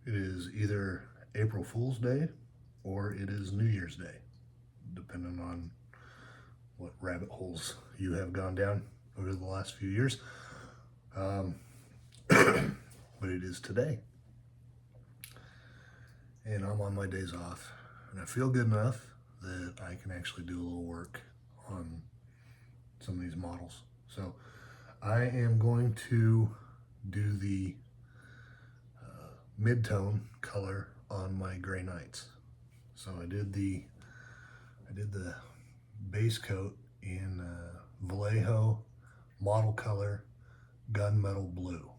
It is either April Fool's Day or it is New Year's Day, depending on what rabbit holes you have gone down over the last few years. But it is today. And I'm on my days off. And I feel good enough that I can actually do a little work on some of these models. So I am going to do the mid-tone color on my Gray Knights. So I did the base coat in Vallejo model color gunmetal blue.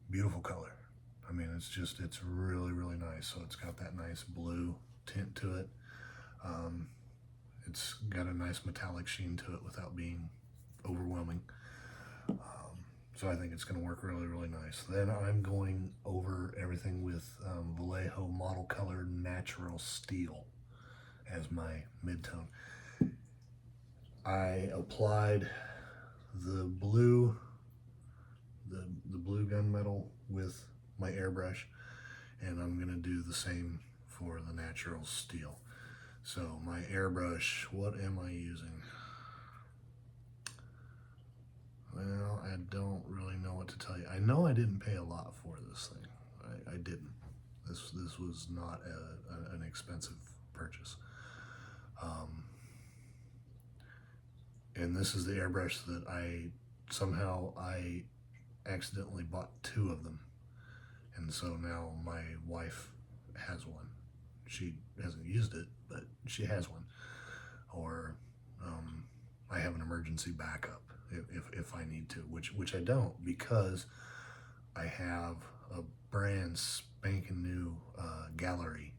Beautiful color. I mean, it's really, really nice. So it's got that nice blue tint to it. It's got a nice metallic sheen to it without being overwhelming. So I think it's going to work really, really nice. Then I'm going over everything with Vallejo model color natural steel as my mid-tone. I applied the blue gunmetal with my airbrush, and I'm gonna do the same for the natural steel. So my airbrush, what am I using? Well, I don't really know what to tell you. I know I didn't pay a lot for this thing. I didn't. This was not an expensive purchase. And this is the airbrush that I accidentally bought 2 of them. And so now my wife has one. She hasn't used it, but she has one. Or I have an emergency backup if I need to, which I don't, because I have a brand spanking new gallery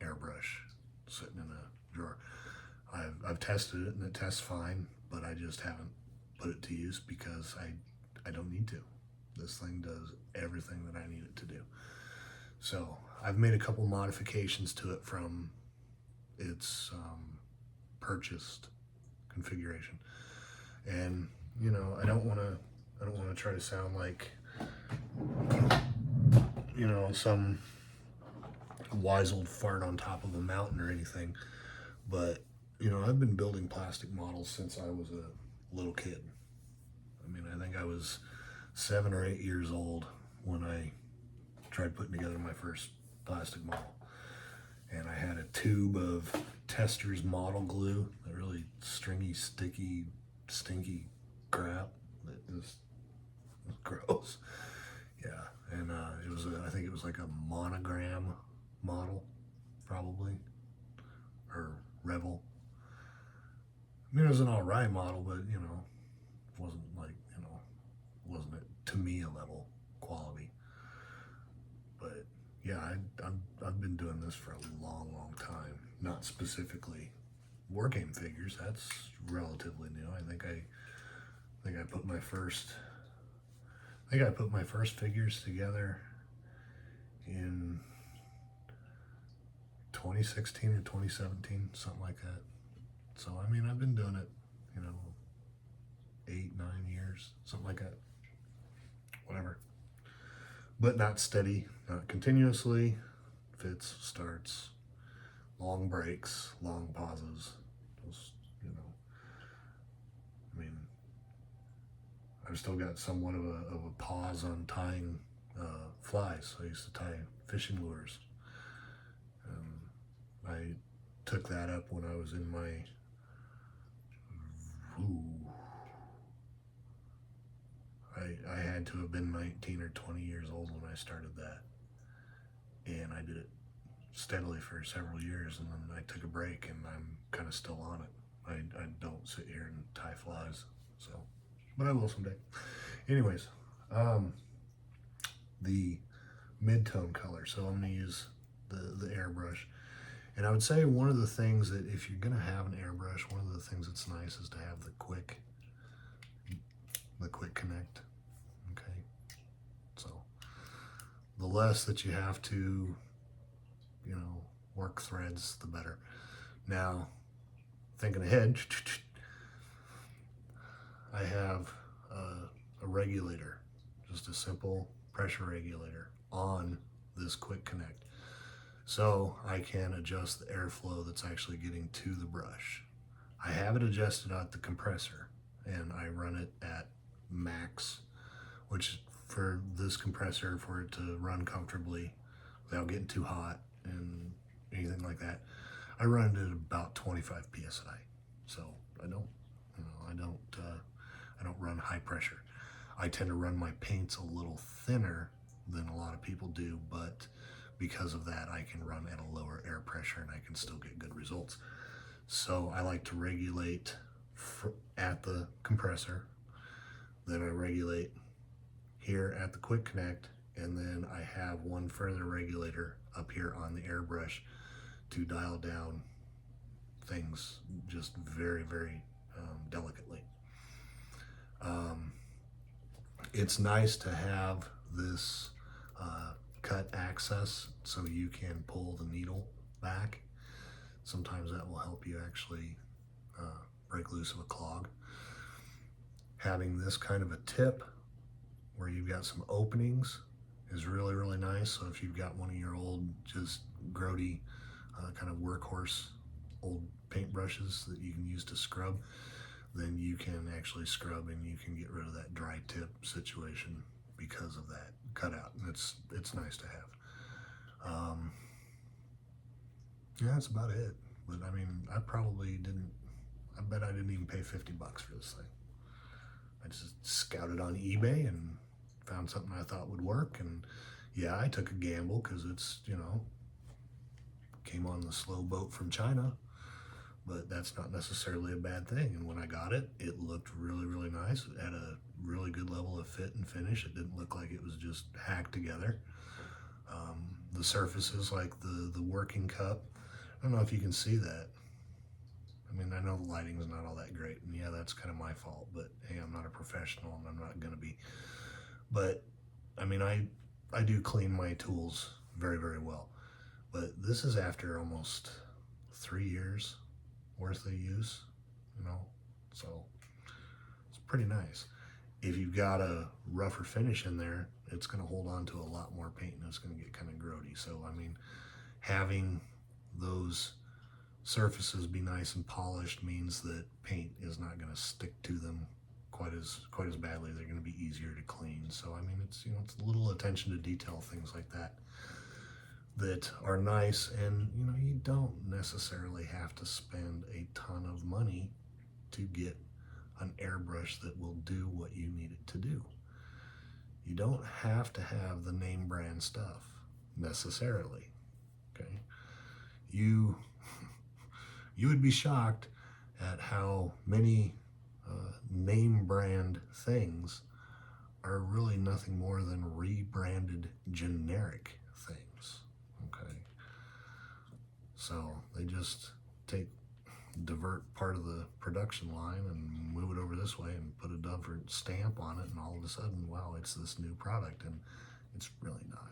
airbrush sitting in a drawer. I've tested it and it tests fine, but I just haven't put it to use because I don't need to. This thing does everything that I need it to do. So I've made a couple modifications to it from its purchased configuration, and you know, I don't want to try to sound like, you know, some wise old fart on top of a mountain or anything, but you know, I've been building plastic models since I was a little kid. I mean, I think I was 7 or 8 years old when I tried putting together my first plastic model. And I had a tube of Tester's model glue, that really stringy, sticky, stinky crap that just was gross. Yeah, and it was I think it was like a Monogram model, probably, or Revel. I mean, it was an alright model, but you know, it wasn't like, you know, wasn't it to me a level quality. But yeah, I've been doing this for a long, long time. Not specifically war game figures. That's relatively new. I think I put my first figures together in 2016 or 2017, something like that. So I mean, I've been doing it, you know, 8, 9 years, something like that. Whatever. But not steady, not continuously. Fits, starts, long breaks, long pauses. Just, you know, I mean, I've still got somewhat of a pause on tying flies. I used to tie fishing lures. I took that up when I was in my I had to have been 19 or 20 years old when I started that. And I did it steadily for several years, and then I took a break, and I'm kind of still on it. I don't sit here and tie flies, so, but I will someday. Anyways, the mid-tone color. So I'm going to use the airbrush. And I would say one of the things that if you're going to have an airbrush, one of the things that's nice is to have the quick connect. Okay, so the less that you have to, you know, work threads, the better. Now, thinking ahead, I have a regulator, just a simple pressure regulator on this quick connect. So I can adjust the airflow that's actually getting to the brush. I have it adjusted at the compressor and I run it at max, which for this compressor, for it to run comfortably without getting too hot and anything like that, I run it at about 25 psi. So I don't, I don't run high pressure. I tend to run my paints a little thinner than a lot of people do, but because of that, I can run at a lower air pressure and I can still get good results. So I like to regulate at the compressor, then I regulate here at the quick connect, and then I have one further regulator up here on the airbrush to dial down things just very, very delicately. It's nice to have this cut access so you can pull the needle back. Sometimes that will help you actually break loose of a clog. Having this kind of a tip where you've got some openings is really, really nice. So if you've got one of your old, just grody, kind of workhorse old paintbrushes that you can use to scrub, then you can actually scrub and you can get rid of that dry tip situation because of that cutout. And it's nice to have. Yeah, that's about it. But I mean, I bet I didn't even pay $50 for this thing. I just scouted on eBay and found something I thought would work. And yeah, I took a gamble because it's, came on the slow boat from China, but that's not necessarily a bad thing. And when I got it, it looked really, really nice. It had a really good level of fit and finish. It didn't look like it was just hacked together. The surfaces, like the working cup, I don't know if you can see that. I mean, I know the lighting is not all that great, and yeah, that's kind of my fault, but hey, I'm not a professional and I'm not going to be. But I mean, I do clean my tools very, very well. But this is after almost 3 years worth of use, so it's pretty nice. If you've got a rougher finish in there, it's going to hold on to a lot more paint and it's going to get kind of grody. So I mean, having those surfaces be nice and polished means that paint is not going to stick to them quite as badly. They're going to be easier to clean. So I mean, it's it's a little attention to detail, things like that are nice. And you don't necessarily have to spend a ton of money to get an airbrush that will do what you need it to do. You don't have to have the name brand stuff necessarily. Okay, you would be shocked at how many name brand things are really nothing more than rebranded generic things. Okay, so they just divert part of the production line and move it over this way and put a different stamp on it, and all of a sudden, wow, it's this new product, and it's really not.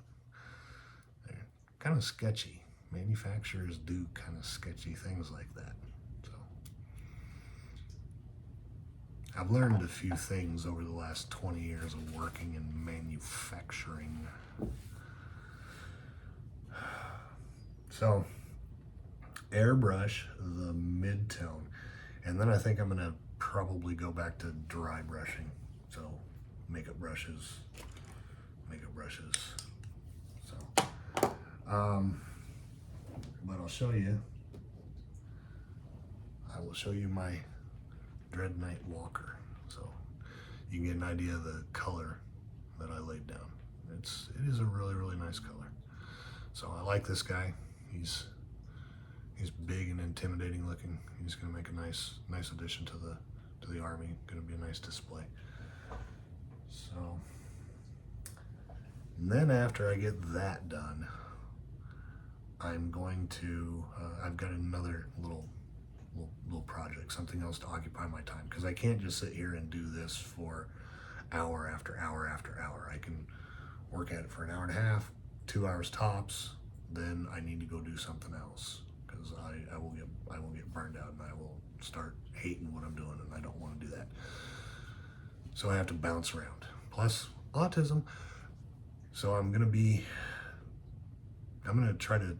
They're kind of sketchy. Manufacturers do kind of sketchy things like that. So I've learned a few things over the last 20 years of working in manufacturing. So airbrush the mid-tone, and then I think I'm gonna probably go back to dry brushing. So makeup brushes. So but I'll show you. I will show you my Dread Knight Walker, so you can get an idea of the color that I laid down. It is a really, really nice color. So I like this guy. He's big and intimidating looking. He's going to make a nice addition to the army. Going to be a nice display. So, and then after I get that done, I'm going to. I've got another little project, something else to occupy my time, because I can't just sit here and do this for hour after hour after hour. I can work at it for an hour and a half, 2 hours tops. Then I need to go do something else, because I will get burned out and I will start hating what I'm doing, and I don't want to do that. So I have to bounce around. Plus autism. So I'm gonna try to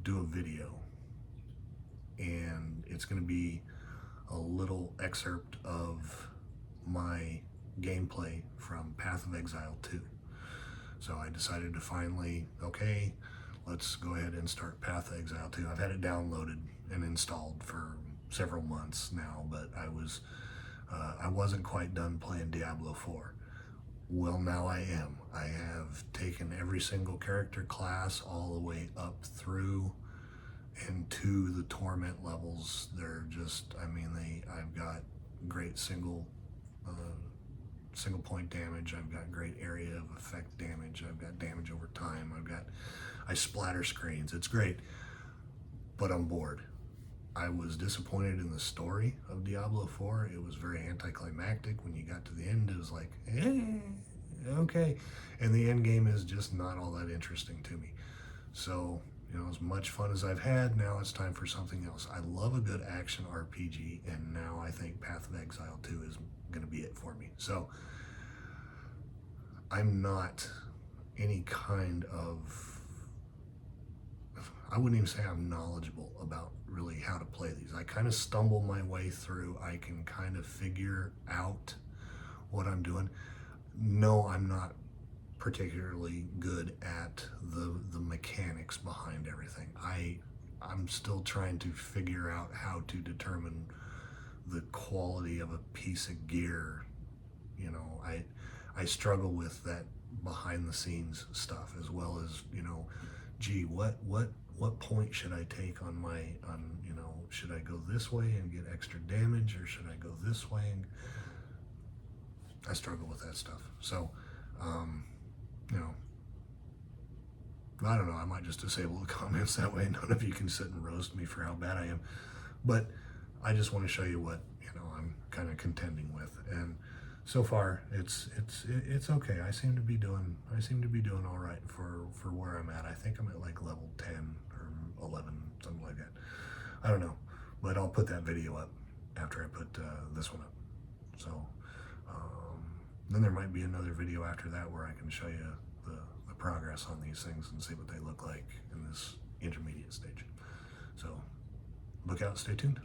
do a video, and it's gonna be a little excerpt of my gameplay from Path of Exile II. So I decided to finally, okay, let's go ahead and start Path of Exile 2. I've had it downloaded and installed for several months now, but I wasn't quite done playing Diablo 4. Well, now I am. I have taken every single character class all the way up through and to the torment levels. They're just, I mean, I've got great single point damage. I've got great area of effect damage. I've got damage over time. I splatter screens. It's great, but I'm bored. I was disappointed in the story of Diablo 4. It was very anticlimactic. When you got to the end, it was like, okay. And the end game is just not all that interesting to me. So, as much fun as I've had, now it's time for something else. I love a good action RPG, and now I think Path of Exile 2 is going to be it for me. So, I'm not any kind of, I wouldn't even say I'm knowledgeable about really how to play these. I kind of stumble my way through. I can kind of figure out what I'm doing. No, I'm not particularly good at the mechanics behind everything. I'm still trying to figure out how to determine the quality of a piece of gear. I struggle with that behind the scenes stuff, as well as, gee, what point should I take on should I go this way and get extra damage, or should I go this way? And I struggle with that stuff. So, I don't know, I might just disable the comments, that way none of you can sit and roast me for how bad I am. But I just want to show you what, I'm kind of contending with. And so far, it's okay. I seem to be doing all right for where I'm at. I think I'm at like level 10 or 11, something like that. I don't know, but I'll put that video up after I put this one up. So then there might be another video after that where I can show you the progress on these things and see what they look like in this intermediate stage. So look out, stay tuned.